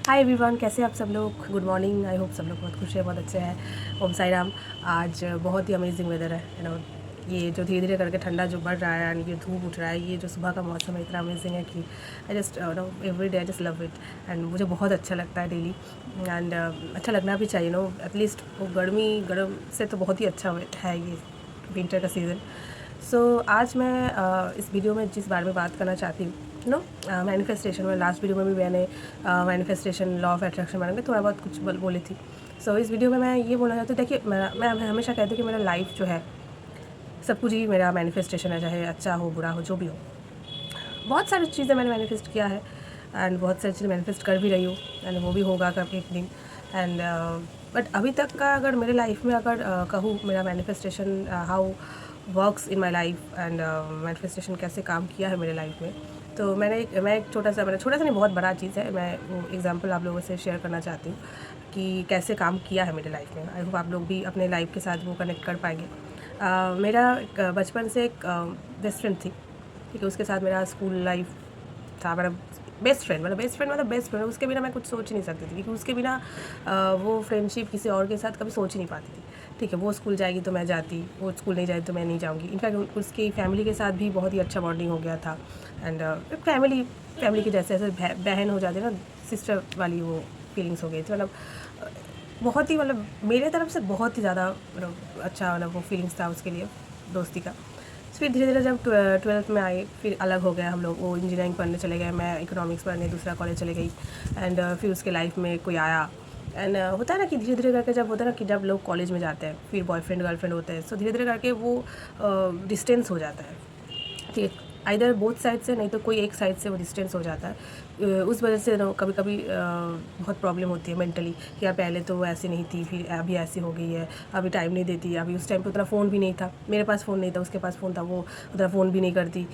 Hi everyone, कैसे आप सब लोग। Good morning. आई होप सब लोग बहुत खुश है, बहुत अच्छे हैं। ओम साई राम। आज बहुत ही अमेजिंग वेदर है ये जो धीरे धीरे करके ठंडा जो बढ़ रहा है एंड ये धूप उठ रहा है, ये जो सुबह का मौसम है इतना अमेजिंग है कि I just every day I just love it. And मुझे बहुत अच्छा लगता है डेली। एंड अच्छा लगना भी चाहिए एटलीस्ट वो गर्म से तो बहुत ही अच्छा है ये विंटर का सीज़न। सो आज मैं इस वीडियो में जिस बारे में बात करना चाहती हूँ मैनिफेस्टेशन में, लास्ट वीडियो में भी मैंने मैनिफेस्टेशन, लॉ ऑफ अट्रैक्शन बारे में थोड़ा बहुत कुछ बोली थी। सो इस वीडियो में मैं ये बोलना चाहती हूँ, देखिए मैं हमेशा कहती हूँ कि मेरा लाइफ जो है सब कुछ ही मेरा मैनिफेस्टेशन है, चाहे अच्छा हो बुरा हो जो भी हो। बहुत सारी चीज़ें मैंने मैनिफेस्ट किया है एंड बहुत सारी चीज़ें मैनिफेस्ट कर भी रही हूँ एंड वो भी होगा कभी एक दिन। एंड बट अभी तक का अगर मेरे लाइफ में अगर कहूँ मेरा manifestation how works in my life and manifestation कैसे काम किया है मेरे लाइफ में, तो मैं एक छोटा सा नहीं, बहुत बड़ा चीज़ है, मैं वो एग्जांपल आप लोगों से शेयर करना चाहती हूँ कि कैसे काम किया है मेरे लाइफ में। आई होप आप लोग भी अपने लाइफ के साथ वो कनेक्ट कर पाएंगे। मेरा बचपन से एक बेस्ट फ्रेंड थी, ठीक है। उसके साथ मेरा स्कूल लाइफ था, मेरा बेस्ट फ्रेंड उसके बिना मैं कुछ सोच ही नहीं सकती थी, क्योंकि उसके बिना वो फ्रेंडशिप किसी और के साथ कभी सोच ही नहीं पाती थी, ठीक है। वो स्कूल जाएगी तो मैं जाती, वो स्कूल नहीं जाएगी तो मैं नहीं जाऊँगी। इनफैक्ट उसकी फैमिली के साथ भी बहुत ही अच्छा बॉन्डिंग हो गया था। एंड फैमिली के जैसे ऐसे बहन हो जाती है ना, सिस्टर वाली वो फीलिंग्स हो गई थी। बहुत ही मेरे तरफ से बहुत ही ज़्यादा अच्छा वो फीलिंग्स था उसके लिए, दोस्ती का। फिर धीरे धीरे जब 12th में आए फिर अलग हो गए हम लोग, वो इंजीनियरिंग पढ़ने चले गए, मैं इकोनॉमिक्स पढ़ने दूसरा कॉलेज चले गई। एंड फिर उसके लाइफ में कोई आया एंड होता है ना कि धीरे धीरे करके जब होता है ना कि जब लोग कॉलेज में जाते हैं फिर बॉयफ्रेंड गर्लफ्रेंड होते हैं, सो धीरे धीरे करके वो डिस्टेंस हो जाता है, ठीक है। आइदर बोथ साइड से, नहीं तो कोई एक साइड से वो डिस्टेंस हो जाता है। उस वजह से कभी कभी बहुत प्रॉब्लम होती है मेंटली कि यार पहले तो वो ऐसी नहीं थी, फिर अभी ऐसी हो गई है, अभी टाइम नहीं देती। अभी उस टाइम पे उतना फ़ोन भी नहीं था, मेरे पास फ़ोन नहीं था, उसके पास फ़ोन था, वो उतना फ़ोन भी नहीं करती।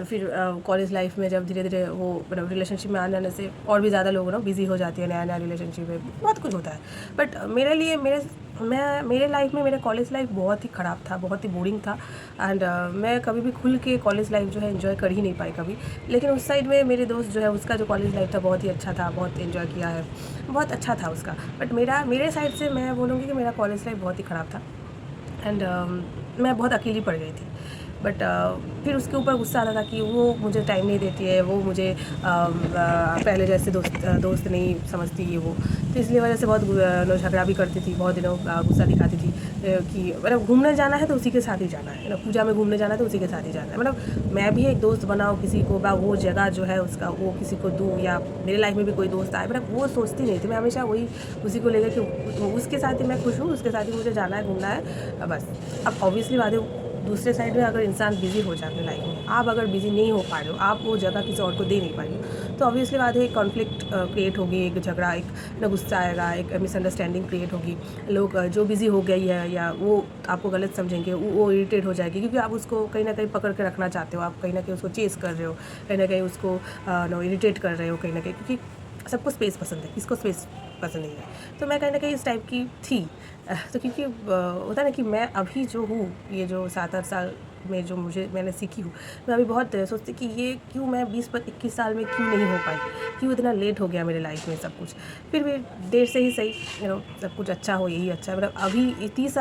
फिर कॉलेज लाइफ में जब धीरे धीरे वो रिलेशनशिप में आने से और भी ज़्यादा लोग बिजी हो जाती है, नया नया रिलेशनशिप में बहुत कुछ होता है। बट मेरे लिए मेरे लाइफ में मेरा कॉलेज लाइफ बहुत ही ख़राब था, बहुत ही बोरिंग था। एंड मैं कभी भी खुल के कॉलेज लाइफ जो है एंजॉय कर ही नहीं पाई कभी। लेकिन उस साइड में मेरे दोस्त जो है उसका जो कॉलेज लाइफ था बहुत ही अच्छा था, बहुत एंजॉय किया है, बहुत अच्छा था उसका। बट मेरे साइड से मैं बोलूँगी कि मेरा कॉलेज लाइफ बहुत ही ख़राब था। एंड मैं बहुत अकेली पड़ गई थी। बट फिर उसके ऊपर गुस्सा आता था कि वो मुझे टाइम नहीं देती है, वो मुझे पहले जैसे दोस्त नहीं समझती है वो, तो इसलिए वजह से बहुत झगड़ा भी करती थी, बहुत दिनों गुस्सा दिखाती थी कि घूमने जाना है तो उसी के साथ ही जाना है, पूजा में घूमने जाना है तो उसी के साथ ही जाना है। मैं भी एक दोस्त बनाऊँ किसी को, वो जगह जो है उसका वो किसी को दूँ, या मेरे लाइफ में भी कोई दोस्त आए, वो सोचती नहीं थी। मैं हमेशा वही उसी को लेकर कि उसके साथ ही मैं खुश हूँ, उसके साथ ही मुझे जाना है, घूमना है, बस। अब ऑब्वियसली बात है, दूसरे साइड में अगर इंसान बिज़ी हो जाते हैं लाइफ में, आप अगर बिज़ी नहीं हो पा रहे हो, आप वो जगह किसी और को दे नहीं पा रहे हो, तो ऑब्वियसली बात है कॉन्फ्लिक्ट क्रिएट होगी, एक झगड़ा, एक गुस्सा आएगा, एक मिसअंडरस्टैंडिंग क्रिएट होगी। लोग जो बिज़ी हो गई है या वो आपको गलत समझेंगे, वो इरिटेट हो जाएगी, क्योंकि आप उसको कहीं ना कहीं पकड़ के रखना चाहते हो, आप कहीं ना कहीं उसको चेस कर रहे हो, कहीं ना कहीं उसको इरिटेट कर रहे हो कहीं ना कहीं, क्योंकि सबको स्पेस पसंद है, किसको स्पेस पसंद नहीं है। तो मैं कहीं ना कहीं इस टाइप की थी। तो क्योंकि होता है ना कि मैं अभी जो हूँ, ये जो 7-8 साल में जो मैंने सीखी हूँ, मैं अभी बहुत सोचती कि ये क्यों मैं 20-21 साल में क्यों नहीं हो पाई, क्यों इतना लेट हो गया मेरे लाइफ में सब कुछ। फिर भी देर से ही सही, सब कुछ अच्छा हो, यही अच्छा है। अभी 30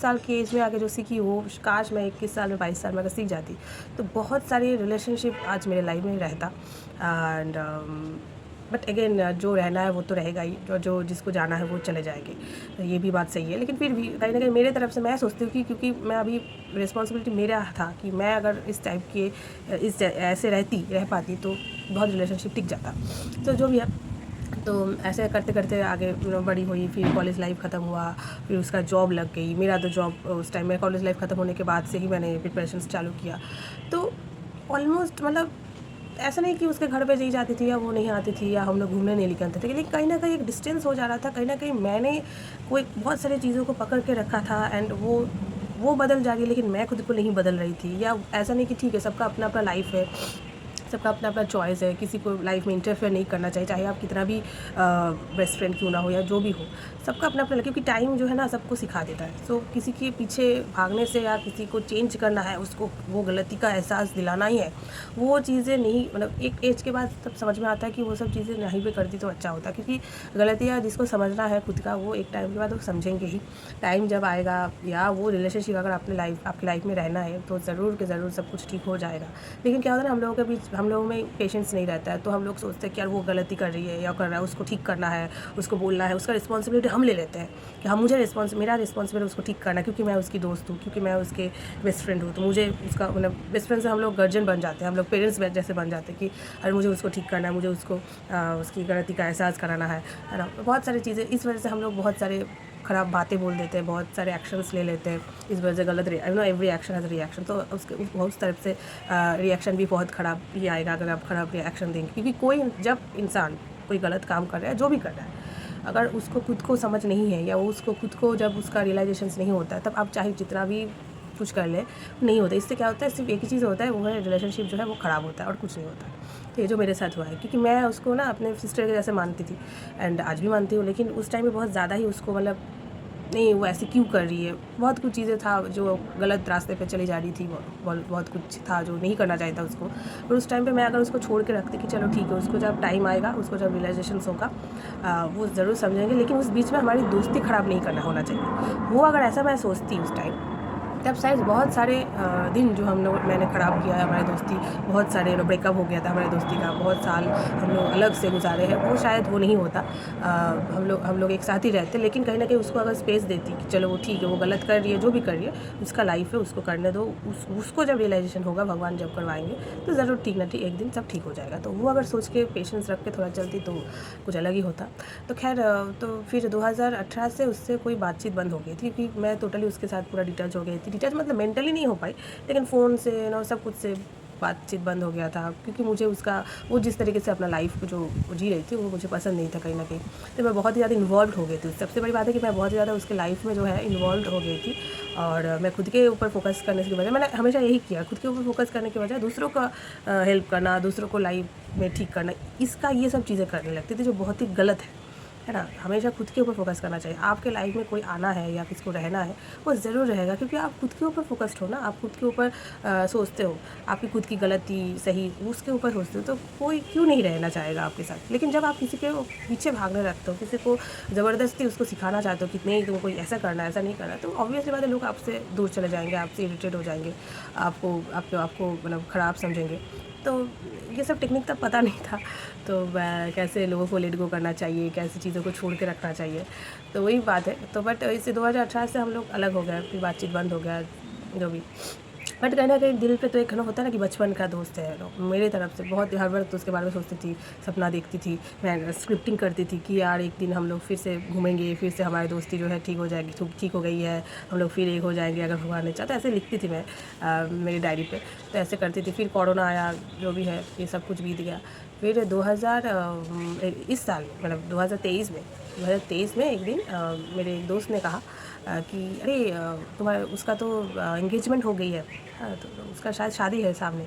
साल की एज में आके जो सीखी वो, काश मैं 21 साल में 22 साल में अगर सीख जाती तो बहुत सारे रिलेशनशिप आज मेरे लाइफ में रहता। एंड बट अगेन जो रहना है वो तो रहेगा ही, जो जिसको जाना है वो चले जाएंगे, तो ये भी बात सही है। लेकिन फिर भी कहीं ना कहीं मेरे तरफ से मैं सोचती हूँ कि क्योंकि मैं अभी रिस्पॉन्सिबिलिटी मेरा था कि मैं अगर इस टाइप के ऐसे रह पाती तो बहुत रिलेशनशिप टिक जाता। तो जो भी है, तो ऐसे करते करते आगे बड़ी हुई, फिर कॉलेज लाइफ ख़त्म हुआ, फिर उसका जॉब लग गई। मेरा तो जॉब उस टाइम में कॉलेज लाइफ ख़त्म होने के बाद से ही मैंने प्रिपरेशंस चालू किया। तो ऑलमोस्ट ऐसा नहीं कि उसके घर पे नहीं जाती थी या वो नहीं आती थी या हम लोग घूमने नहीं निकलते थे, लेकिन कहीं ना कहीं एक डिस्टेंस हो जा रहा था। कहीं ना कहीं मैंने कोई बहुत सारी चीज़ों को पकड़ के रखा था एंड वो बदल जा रही है, लेकिन मैं खुद को नहीं बदल रही थी। या ऐसा नहीं कि ठीक है सबका अपना अपना लाइफ है, सबका अपना अपना चॉइस है, किसी को लाइफ में इंटरफेयर नहीं करना चाहिए, चाहे आप कितना भी बेस्ट फ्रेंड क्यों ना हो या जो भी हो, सबका अपना अपना, क्योंकि टाइम जो है ना सबको सिखा देता है। सो किसी के पीछे भागने से या किसी को चेंज करना है, उसको वो गलती का एहसास दिलाना ही है, वो चीज़ें नहीं, मतलब एक एज के बाद तब समझ में आता है कि वो सब चीज़ें नहीं भी करती तो अच्छा होता है, क्योंकि गलतियाँ जिसको समझना है खुद का, वो एक टाइम के बाद वो समझेंगे ही। टाइम जब आएगा या वो रिलेशनशिप अगर आपकी लाइफ में रहना है तो ज़रूर के ज़रूर सब कुछ ठीक हो जाएगा। लेकिन क्या होता है ना, हम लोगों के बीच, हम लोगों में पेशेंस नहीं रहता है, तो हम लोग सोचते हैं कि यार वो गलती कर रही है या कर रहा है, उसको ठीक करना है, उसको बोलना है, उसका रिस्पॉन्सिबिलिटी हम ले लेते हैं कि हाँ मेरा रिस्पॉन्सिबिलिटी उसको ठीक करना है, क्योंकि मैं उसकी दोस्त हूँ, क्योंकि मैं उसके बेस्ट फ्रेंड हूँ, तो मुझे उसका, मतलब बेस्ट फ्रेंड से हम लोग गार्जियन बन जाते हैं, हम लोग पेरेंट्स जैसे बन जाते हैं कि अरे मुझे उसको ठीक करना है, मुझे उसको उसकी गलती का एहसास कराना है ना। बहुत सारी चीज़ें, इस वजह से हम लोग बहुत सारे ख़राब बातें बोल देते हैं, बहुत सारे एक्शंस ले लेते हैं, इस वजह से गलत एवरी एक्शन हैज़ रिएक्शन, तो उसके उस तरफ से रिएक्शन भी बहुत ख़राब ही आएगा अगर आप ख़राब रिएक्शन देंगे। क्योंकि कोई, जब इंसान कोई गलत काम कर रहा है, जो भी कर रहा है, अगर उसको खुद को समझ नहीं है या उसको खुद को जब उसका रियलाइजेशन नहीं होता है, तब आप चाहे जितना भी कुछ कर ले, नहीं होता। इससे क्या होता है, सिर्फ एक ही चीज़ होता है, वो है रिलेशनशिप जो है वो ख़राब होता है और कुछ नहीं होता। तो ये जो मेरे साथ हुआ है, क्योंकि मैं उसको ना अपने सिस्टर के जैसे मानती थी एंड आज भी मानती हूँ, लेकिन उस टाइम में बहुत ज़्यादा ही उसको, मतलब नहीं वो ऐसे क्यों कर रही है, बहुत कुछ चीज़ें था जो गलत रास्ते पे चली जा रही थी, बहुत कुछ था जो नहीं करना चाहिए था उसको। पर उस टाइम पे मैं अगर उसको छोड़ के रखती कि चलो ठीक है, उसको जब टाइम आएगा, उसको जब रियलाइजेशन होगा, वो ज़रूर समझेंगे, लेकिन उस बीच में हमारी दोस्ती ख़राब नहीं करना होना चाहिए। वो अगर ऐसा मैं सोचती उस टाइम, तब शायद बहुत सारे दिन जो मैंने ख़राब किया है हमारी दोस्ती, बहुत सारे ब्रेकअप हो गया था हमारी दोस्ती का, बहुत साल हम लोग अलग से गुजारे हैं, वो शायद वो नहीं होता। हम लोग एक साथ ही रहते, लेकिन कहीं ना कहीं उसको अगर स्पेस देती कि चलो वो ठीक है, वो गलत कर रही है, जो भी कर रही है, उसका लाइफ है, उसको करने दो, उसको जब रियलाइजेशन होगा, भगवान जब करवाएंगे, तो ज़रूर ठीक ना ठीक एक दिन सब ठीक हो जाएगा। तो वो अगर सोच के पेशेंस रख के थोड़ा चलती तो कुछ अलग ही होता। तो खैर, तो फिर 2018 से उससे कोई बातचीत बंद हो गई थी, क्योंकि मैं टोटली उसके साथ पूरा डिटैच हो गई थी। डिटैच मतलब मेंटली नहीं हो पाई, लेकिन फ़ोन से ना सब कुछ से बातचीत बंद हो गया था, क्योंकि मुझे उसका, वो जिस तरीके से अपना लाइफ को जो जी रही थी, वो मुझे पसंद नहीं था कहीं ना कहीं। तो मैं बहुत ही ज़्यादा इन्वॉल्व हो गई थी। सबसे बड़ी बात है कि मैं बहुत ही ज़्यादा उसके लाइफ में जो है इन्वॉल्व हो गई थी, और मैं खुद के ऊपर फोकस करने की वजह, मैंने हमेशा यही किया, खुद के ऊपर फोकस करने की वजह दूसरों का हेल्प करना, दूसरों को लाइफ में ठीक करना, इसका ये सब चीज़ें करने लगती थी, जो बहुत ही गलत है ना। हमेशा खुद के ऊपर फोकस करना चाहिए। आपके लाइफ में कोई आना है या किसको रहना है, वो ज़रूर रहेगा, क्योंकि आप खुद के ऊपर फोकस्ड हो ना, आप खुद के ऊपर सोचते हो, आपकी खुद की गलती सही उसके ऊपर सोचते हो, तो कोई क्यों नहीं रहना चाहेगा आपके साथ। लेकिन जब आप किसी के पीछे भागने लगते हो, किसी को ज़बरदस्ती उसको सिखाना चाहते हो कि नहीं तुमको कोई ऐसा करना है, ऐसा नहीं करना, तो ऑब्वियसली बात है, लोग आपसे दूर चले जाएंगे, आपसे इरिटेट हो जाएंगे, आपको मतलब ख़राब समझेंगे। तो ये सब टेक्निक तब पता नहीं था, तो कैसे लोगों को लेट गो करना चाहिए, कैसी चीज़ों को छोड़ के रखना चाहिए, तो वही बात है। तो बट इसे 2018 से हम लोग अलग हो गए, फिर बातचीत बंद हो गया, जो भी। बट कहीं ना कहीं दिल पे तो एक ना होता है ना कि बचपन का दोस्त है, मेरी तरफ से बहुत हर बार तो उसके बारे में सोचती थी, सपना देखती थी, मैं स्क्रिप्टिंग करती थी कि यार एक दिन हम लोग फिर से घूमेंगे, फिर से हमारी दोस्ती जो है ठीक हो जाएगी, ठीक हो गई है, हम लोग फिर एक हो जाएंगे अगर भगवान ने चाहता। ऐसे लिखती थी मैं मेरी डायरी पे, तो ऐसे करती थी। फिर कोरोना आया, जो भी है ये सब कुछ बीत गया। फिर 2000 इस साल मतलब 2023 में एक दिन मेरे एक दोस्त ने कहा कि अरे तुम्हारा उसका तो एंगेजमेंट हो गई है, हाँ, तो उसका शायद शादी है सामने।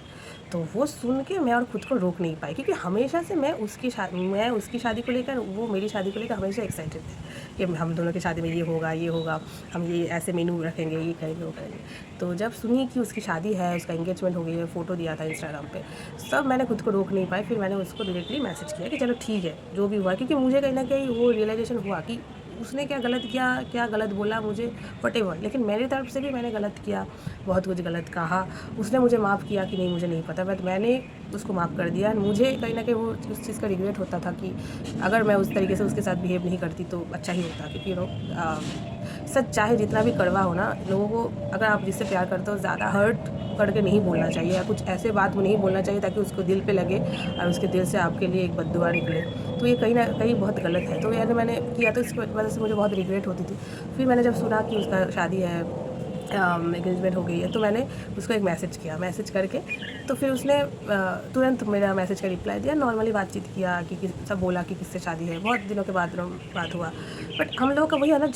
तो वो सुन के मैं और ख़ुद को रोक नहीं पाई, क्योंकि हमेशा से मैं उसकी शादी को लेकर, वो मेरी शादी को लेकर हमेशा एक्साइटेड थे कि हम दोनों की शादी में ये होगा, हम ये ऐसे मेनू रखेंगे, ये करेंगे, वो करेंगे। तो जब सुनी कि उसकी शादी है, उसका एंगेजमेंट हो गई है, फ़ोटो दिया था इंस्टाग्राम पे, सब मैंने खुद को रोक नहीं पाई। फिर मैंने उसको डायरेक्टली मैसेज किया कि चलो ठीक है जो भी हुआ, क्योंकि मुझे कहीं ना कहीं वो रियलाइजेशन हुआ कि उसने क्या गलत किया, क्या गलत बोला मुझे, व्हाटएवर, लेकिन मेरी तरफ से भी मैंने गलत किया, बहुत कुछ गलत कहा। उसने मुझे माफ़ किया कि नहीं मुझे नहीं पता, बट मैंने उसको माफ़ कर दिया। मुझे कहीं ना कहीं वो उस चीज़ का रिग्रेट होता था कि अगर मैं उस तरीके से उसके साथ बिहेव नहीं करती तो अच्छा ही होता, क्योंकि सच चाहे जितना भी कड़वा हो ना, लोगों को अगर आप जिससे प्यार करते हो ज़्यादा हर्ट करके नहीं बोलना चाहिए, या कुछ ऐसे बात नहीं बोलना चाहिए ताकि उसको दिल पे लगे और उसके दिल से आपके लिए एक बद्दुआ निकले। तो ये कहीं ना कहीं बहुत गलत है। तो यानी मैंने किया, तो इसकी वजह से मुझे बहुत रिग्रेट होती थी। फिर मैंने जब सुना कि उसका शादी है, एंगेजमेंट हो गई है, तो मैंने उसको एक मैसेज किया, मैसेज करके तो फिर उसने तुरंत मेरा मैसेज का रिप्लाई दिया, नॉर्मली बातचीत किया कि सब बोला कि किससे शादी है, बहुत दिनों के बाद बात हुआ। बट हम लोगों का वही है ना,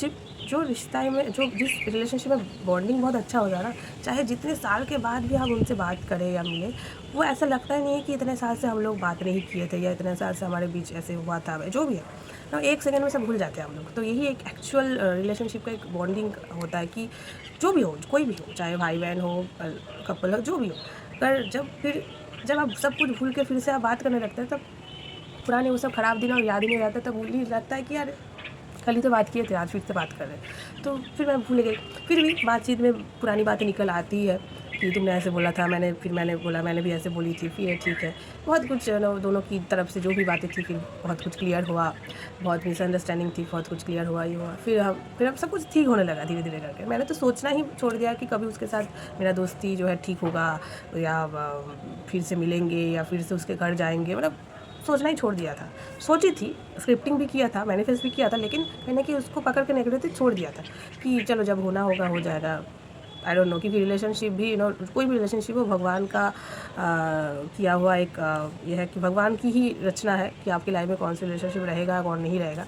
जो रिश्ता में जो जिस रिलेशनशिप में बॉन्डिंग बहुत अच्छा हो जाए ना, चाहे जितने साल के बाद भी हम उनसे बात करें या मिले, वो ऐसा लगता ही नहीं है कि इतने साल से हम लोग बात नहीं किए थे या इतने साल से हमारे बीच ऐसे हुआ था, जो भी है तो एक सेकंड में सब भूल जाते हैं हम लोग। तो यही एक एक्चुअल रिलेशनशिप का एक बॉन्डिंग होता है कि जो भी हो, कोई भी हो, चाहे भाई बहन हो, कपल हो, जो भी हो, पर जब आप सब कुछ भूल के फिर से आप बात करने लगते हैं, तब पुराने वो सब ख़राब दिन और याद ही नहीं रहता, तब भूल ही लगता है कि यार कल ही तो बात किए थे, आज फिर से बात कर रहे हैं। तो फिर मैं भूल गई। फिर भी बातचीत में पुरानी बातें निकल आती है कि तुमने ऐसे बोला था, मैंने बोला मैंने भी ऐसे बोली थी, फिर ठीक है, बहुत कुछ दोनों की तरफ से जो भी बातें थी, फिर बहुत कुछ क्लियर हुआ, बहुत मिसअंडरस्टैंडिंग थी, बहुत कुछ क्लियर हुआ, ये हुआ, फिर अब सब कुछ ठीक होने लगा धीरे धीरे करके। मैंने तो सोचना ही छोड़ दिया कि कभी उसके साथ मेरा दोस्ती जो है ठीक होगा, या फिर से मिलेंगे, या फिर से उसके घर जाएंगे, मतलब सोचना ही छोड़ दिया था। सोची थी, स्क्रिप्टिंग भी किया था, मैनिफेस्ट भी किया था, लेकिन कहीं ना कहीं उसको पकड़ के नेगेटिव छोड़ दिया था कि चलो जब होना होगा हो जाएगा। आई डोंट नो, क्योंकि रिलेशनशिप भी कोई भी रिलेशनशिप हो, भगवान का किया हुआ एक ये है कि भगवान की ही रचना है कि आपकी लाइफ में कौन सा रिलेशनशिप रहेगा कौन नहीं रहेगा।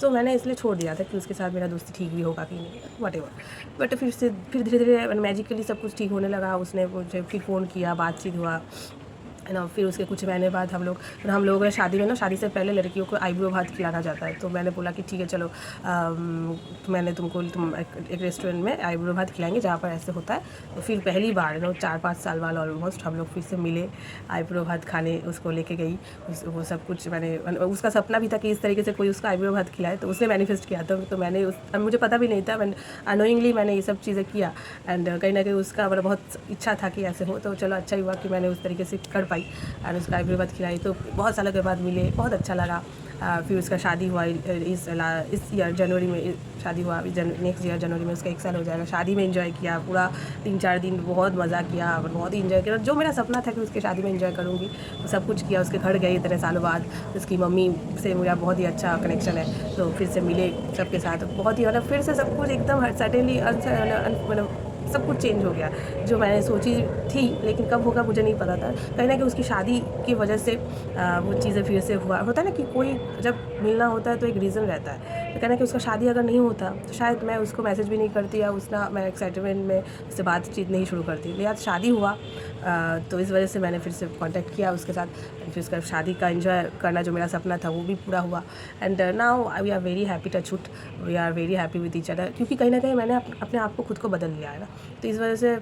सो मैंने इसलिए छोड़ दिया था कि उसके साथ मेरा दोस्ती ठीक भी होगा कि नहीं, वटेवर। बट फिर धीरे धीरे मैजिकली सब कुछ ठीक होने लगा। उसने मुझे फिर फ़ोन किया, बातचीत हुआ, है ना। फिर उसके कुछ महीने बाद हम लोगों ने शादी में ना, शादी से पहले लड़कियों को आईब्रो भात खिलाना जाता है। तो मैंने बोला कि ठीक है चलो, मैंने तुम एक रेस्टोरेंट में आईब्रो भात खिलाएंगे जहाँ पर ऐसे होता है। तो फिर पहली बार 4-5 साल बाद ऑलमोस्ट हम लोग फिर से मिले, आईब्रो भात खाने उसको लेके गई। वो सब कुछ मैंने उसका सपना भी था कि इस तरीके से कोई उसका आईब्रो भात खिलाए, तो उसने मैनिफेस्ट किया था। तो मैंने मुझे पता भी नहीं था, मैंने अनोइंगली मैंने ये सब चीज़ें किया। एंड कहीं ना कहीं उसका बहुत इच्छा था कि ऐसे हो, तो चलो अच्छा ही हुआ कि मैंने उस तरीके से कर पाई और उसका आईब्रो भात खिलाई। तो बहुत सालों के बाद मिले, बहुत अच्छा लगा। फिर उसका शादी हुआ इस ईयर जनवरी में शादी हुआ। नेक्स्ट ईयर जनवरी में उसका 1 साल हो जाएगा। शादी में एंजॉय किया पूरा 3-4 दिन, बहुत मज़ा किया, बहुत ही एंजॉय किया। जो मेरा सपना था कि उसके शादी में एंजॉय करूँगी, वो सब कुछ किया। उसके घर गई इतने सालों बाद, उसकी मम्मी से मेरा बहुत ही अच्छा कनेक्शन है, तो फिर से मिले सबके साथ, बहुत ही मतलब फिर से सब कुछ एकदम सडनली मतलब सब कुछ चेंज हो गया। जो मैंने सोची थी, लेकिन कब होगा मुझे नहीं पता था। कहीं ना कहीं उसकी शादी की वजह से वो चीज़ें फिर से होता है ना कि कोई जब मिलना होता है तो एक रीज़न रहता है। तो कहना कि उसका शादी अगर नहीं होता तो शायद मैं उसको मैसेज भी नहीं करती, या मैं एक्साइटमेंट में उससे बातचीत नहीं शुरू करती। लेकिन शादी हुआ तो इस वजह से मैंने फिर से कांटेक्ट किया उसके साथ। फिर उसका शादी का एंजॉय करना जो मेरा सपना था वो भी पूरा हुआ। And now we are very happy, touch wood, we are very happy with each other. क्योंकि कहीं ना कहीं मैंने अपने आप को खुद को बदल लिया है ना। तो इस वजह से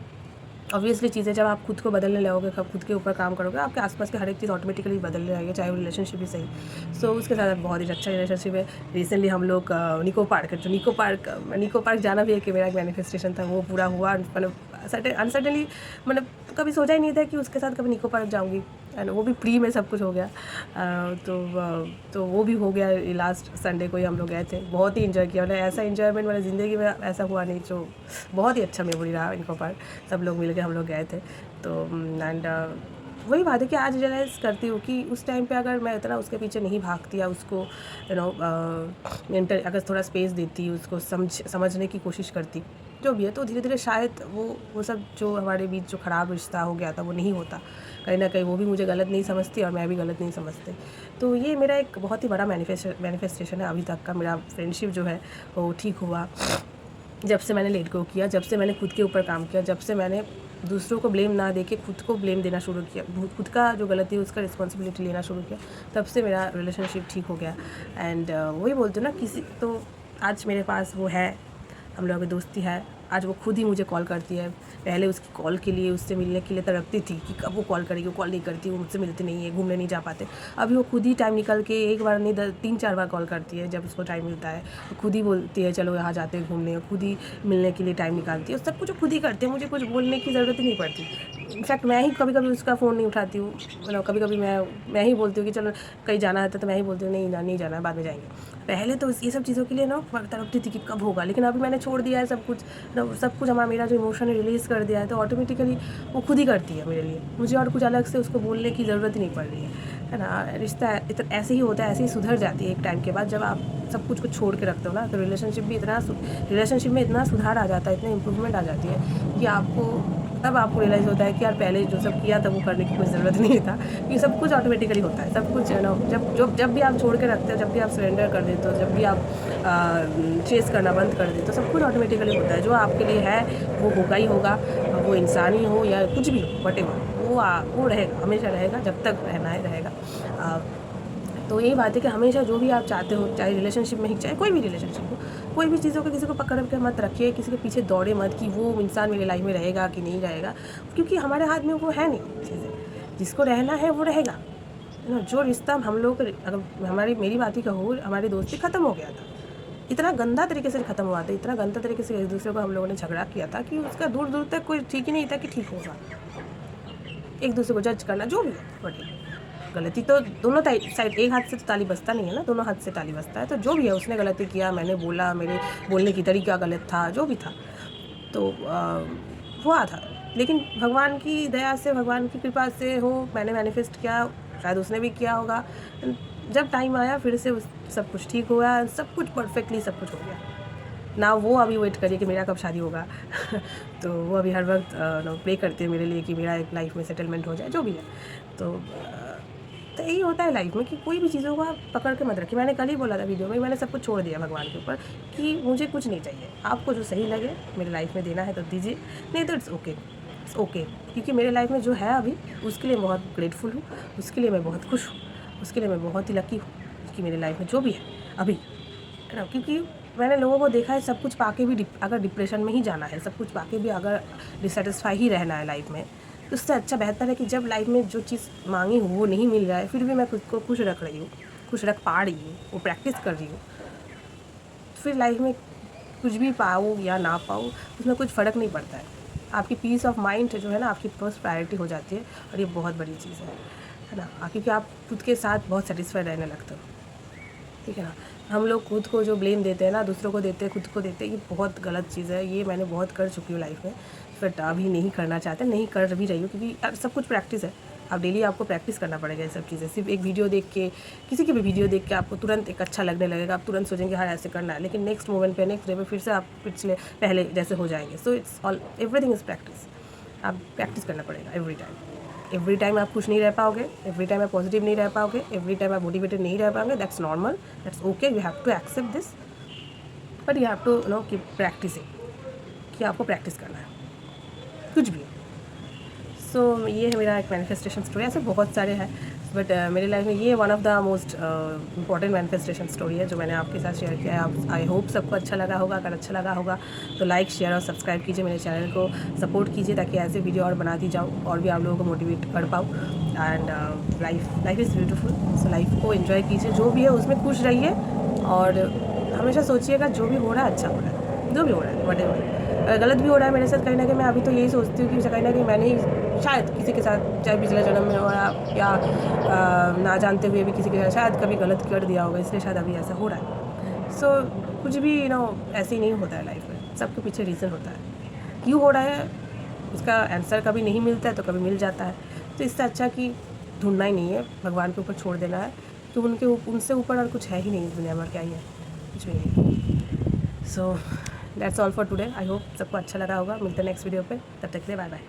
ऑब्वियसली चीज़ें, जब आप खुद को बदलने लगोगे, कब खुद के ऊपर काम करोगे, आपके आसपास की हर एक चीज़ ऑटोमेटिकली बदलने लगेगी, चाहे वो रिलेशनशिप भी सही। सो उसके साथ बहुत ही अच्छा रिलेशनशिप है। रिसेंटली हम लोग निको पार्क जाना भी एक मेरा एक मैनिफेस्टेशन था, वो पूरा हुआ। मतलब अनसर्टनली, मतलब कभी सोचा ही नहीं था कि उसके साथ कभी निको पार्क जाऊँगी, एंड वो भी प्री में सब कुछ हो गया। तो वो भी हो गया। लास्ट संडे को ही हम लोग गए थे, बहुत ही इन्जॉय किया। मतलब ऐसा इन्जॉयमेंट मेरी ज़िंदगी में ऐसा हुआ नहीं, जो बहुत ही अच्छा मेमोरी रहा निको पार्क। सब लोग मिल के हम लोग गए थे। तो एंड वही बात है कि आज रियलाइज़ करती हूँ कि उस टाइम पे अगर मैं इतना उसके पीछे नहीं भागती, या उसको मेंटल अगर थोड़ा स्पेस देती, उसको समझने की कोशिश करती, जो भी है, तो धीरे धीरे शायद वो सब जो हमारे बीच जो ख़राब रिश्ता हो गया था वो नहीं होता। कहीं ना कहीं वो भी मुझे गलत नहीं समझती और मैं भी गलत नहीं समझते। तो ये मेरा एक बहुत ही बड़ा मैनिफेस्टेशन है अभी तक का। मेरा फ्रेंडशिप जो है वो ठीक हुआ जब से मैंने लेट गो किया, जब से मैंने खुद के ऊपर काम किया, जब से मैंने दूसरों को ब्लेम ना देके खुद को ब्लेम देना शुरू किया, खुद का जो गलती है उसका रिस्पॉन्सिबिलिटी लेना शुरू किया, तब से मेरा रिलेशनशिप ठीक हो गया। एंड वही बोलते हो ना, किसी तो आज मेरे पास वो है, हम लोगों की दोस्ती है। आज वो खुद ही मुझे कॉल करती है। पहले उसकी कॉल के लिए, उससे मिलने के लिए तड़पती थी कि कब वो कॉल करेगी, वो कॉल नहीं करती, वो मुझसे मिलती नहीं है, घूमने नहीं जा पाते। अभी वो खुद ही टाइम निकल के एक बार नहीं 3-4 बार कॉल करती है। जब उसको टाइम मिलता है तो खुद ही बोलती है चलो यहाँ जाते हैं घूमने, खुद ही मिलने के लिए टाइम निकालती है। सब कुछ खुद ही करते हैं, मुझे कुछ बोलने की ज़रूरत ही नहीं पड़ती। इनफैक्ट मैं ही कभी कभी उसका फ़ोन नहीं उठाती हूँ। मतलब कभी कभी मैं ही बोलती हूँ कि चलो कहीं जाना है तो मैं ही बोलती हूँ नहीं जाना है, बाद में जाएंगे। पहले तो ये सब चीज़ों के लिए ना तड़पती थी कि कब होगा, लेकिन अभी मैंने छोड़ दिया है सब कुछ। मेरा जो इमोशन रिलीज़ कर दिया है, तो ऑटोमेटिकली वो खुद ही करती है मेरे लिए। मुझे और कुछ अलग से उसको बोलने की ज़रूरत ही नहीं पड़ रही है ना। रिश्ता ऐसे ही होता है, ऐसे ही सुधर जाती है एक टाइम के बाद। जब आप सब कुछ को छोड़ के रखते हो ना, तो रिलेशनशिप में इतना सुधार आ जाता है, इतनी इम्प्रूवमेंट आ जाती है कि आपको तब आपको रियलाइज़ होता है कि यार पहले जो सब किया था वो करने की कोई ज़रूरत नहीं था, ये सब कुछ ऑटोमेटिकली होता है, सब कुछ जब भी आप छोड़ के रखते हो, जब भी आप सरेंडर कर देते हो, जब भी आप चेस करना बंद कर देते हो, सब कुछ ऑटोमेटिकली होता है। जो आपके लिए है वो होगा ही होगा, वो इंसान ही हो या कुछ भी हो, व्हाटएवर, वो रहेगा, हमेशा रहेगा, जब तक रहना है रहेगा। तो यही बात है कि हमेशा जो भी आप चाहते हो, चाहे रिलेशनशिप में ही, चाहे कोई भी रिलेशनशिप हो, कोई भी चीज़ों को किसी को पकड़ के मत रखिए, किसी के पीछे दौड़े मत कि वो इंसान मेरी लाइफ में रहेगा कि नहीं रहेगा, क्योंकि हमारे हाथ में वो है नहीं चीज़ें। जिसको रहना है वो रहेगा। जो रिश्ता हम लोग, अगर मेरी बात ही कहो, हमारी दोस्ती ख़त्म हो गया था, इतना गंदा तरीके से ख़त्म हुआ था, इतना गंदा तरीके से एक दूसरे को हम लोगों ने झगड़ा किया था कि उसका दूर दूर तक कोई ठीक ही नहीं था कि ठीक होगा। एक दूसरे को जज करना, जो भी है, बट गलती तो दोनों साइड, एक हाथ से तो ताली बजता नहीं है ना, दोनों हाथ से ताली बजता है। तो जो भी है, उसने गलती किया, मैंने बोला, मेरे बोलने की तरीका गलत था, जो भी था, तो हुआ था। लेकिन भगवान की दया से, भगवान की कृपा से हो, मैंने मैनिफेस्ट किया, शायद उसने भी किया होगा, जब टाइम आया फिर से सब कुछ ठीक हुआ, सब कुछ परफेक्टली सब कुछ हो गया ना। वो अभी वेट करिए कि मेरा कब शादी होगा तो वो अभी हर वक्त प्रे करते हैं मेरे लिए कि मेरा एक लाइफ में सेटलमेंट हो जाए, जो भी है। तो यही होता है लाइफ में कि कोई भी चीज़ों को आप पकड़ के मत रखिए। मैंने कल ही बोला था वीडियो में, मैंने सब कुछ छोड़ दिया भगवान के ऊपर कि मुझे कुछ नहीं चाहिए, आपको जो सही लगे मेरी लाइफ में देना है तो दीजिए, नहीं तो इट्स ओके। क्योंकि मेरे लाइफ में जो है अभी, उसके लिए बहुत ग्रेटफुल हूँ, उसके लिए मैं बहुत खुश हूँ, उसके लिए मैं बहुत ही लकी हूँ कि मेरी लाइफ में जो भी है अभी, है ना। क्योंकि मैंने लोगों को देखा है, सब कुछ पाके भी अगर डिप्रेशन में ही जाना है, सब कुछ पाके भी अगर डिससेटिस्फाई ही रहना है लाइफ में, तो उससे अच्छा बेहतर है कि जब लाइफ में जो चीज़ मांगी हूँ वो नहीं मिल रहा है, फिर भी मैं खुद को खुश रख रही हूँ, खुश रख पा रही हूँ, वो प्रैक्टिस कर रही हूँ, फिर लाइफ में कुछ भी पाऊँ या ना पाऊँ उसमें कुछ फ़र्क नहीं पड़ता है। आपकी पीस ऑफ माइंड जो है ना, आपकी फर्स्ट प्रायोरिटी हो जाती है, और ये बहुत बड़ी चीज़ है ना। क्योंकि आप खुद के साथ बहुत सेटिस्फाइड रहने लगते हो, ठीक है ना। हम लोग खुद को जो ब्लेम देते हैं ना, दूसरों को देते हैं, खुद को देते हैं, ये बहुत गलत चीज़ है। ये मैंने बहुत कर चुकी हूँ लाइफ में, बट अभी नहीं करना चाहते, नहीं कर भी रही हूँ, क्योंकि सब कुछ प्रैक्टिस है। अब डेली आपको प्रैक्टिस करना पड़ेगा ये सब चीज़ें। सिर्फ एक वीडियो देख के, किसी की भी वीडियो देख के आपको तुरंत एक अच्छा लगने लगेगा, आप तुरंत सोचेंगे हाँ ऐसे करना है, लेकिन नेक्स्ट मोमेंट पे, नेक्स्ट डे पे फिर से आप पिछले पहले जैसे हो जाएंगे। So it's all, everything is practice. आप प्रैक्टिस करना पड़ेगा एवरी टाइम आप खुश नहीं रह पाओगे, एवरी टाइम आप पॉजिटिव नहीं रह पाओगे, एवरी टाइम आप मोटिवेटेड नहीं रह पाओगे, that's normal, that's okay, you have to accept this, but you have to no keep practising, कि आपको प्रैक्टिस करना है कुछ भी। सो ये है मेरा एक मैनिफेस्टेशन स्टोरी, ऐसे बहुत सारे हैं, बट मेरी लाइफ में ये one of the most important manifestation story है जो मैंने आपके साथ शेयर किया है। आप, आई होप सबको अच्छा लगा होगा। अगर अच्छा लगा होगा तो लाइक, शेयर और सब्सक्राइब कीजिए, मेरे चैनल को सपोर्ट कीजिए, ताकि ऐसे वीडियो और बनाती जाऊँ और भी आप लोगों को मोटिवेट कर पाऊँ। And life is beautiful, so life को एंजॉय कीजिए, जो भी है उसमें खुश रहिए, और हमेशा सोचिएगा जो भी हो रहा है अच्छा हो रहा है, जो भी हो रहा है व्हाटएवर। गलत भी हो रहा है मेरे साथ कहीं ना कहीं, मैं अभी तो यही सोचती हूँ कि कहीं ना कहीं मैंने ही शायद किसी के साथ, चाहे पिछले जन्म में हो या ना जानते हुए भी किसी के साथ शायद कभी गलत कर दिया होगा, इसलिए शायद अभी ऐसा हो रहा है। सो कुछ भी ऐसे ही नहीं होता है लाइफ में, सबके पीछे रीज़न होता है, क्यों हो रहा है उसका आंसर कभी नहीं मिलता है तो कभी मिल जाता है। तो इससे अच्छा कि ढूंढना ही नहीं है, भगवान के ऊपर छोड़ देना है, तो उनसे ऊपर और कुछ है ही नहीं इस दुनिया में, क्या ही है, कुछ भी नहीं। So that's all for today. I hope सबको अच्छा लगा होगा। मिलते हैं नेक्स्ट वीडियो पे, तब तक के लिए बाय बाय।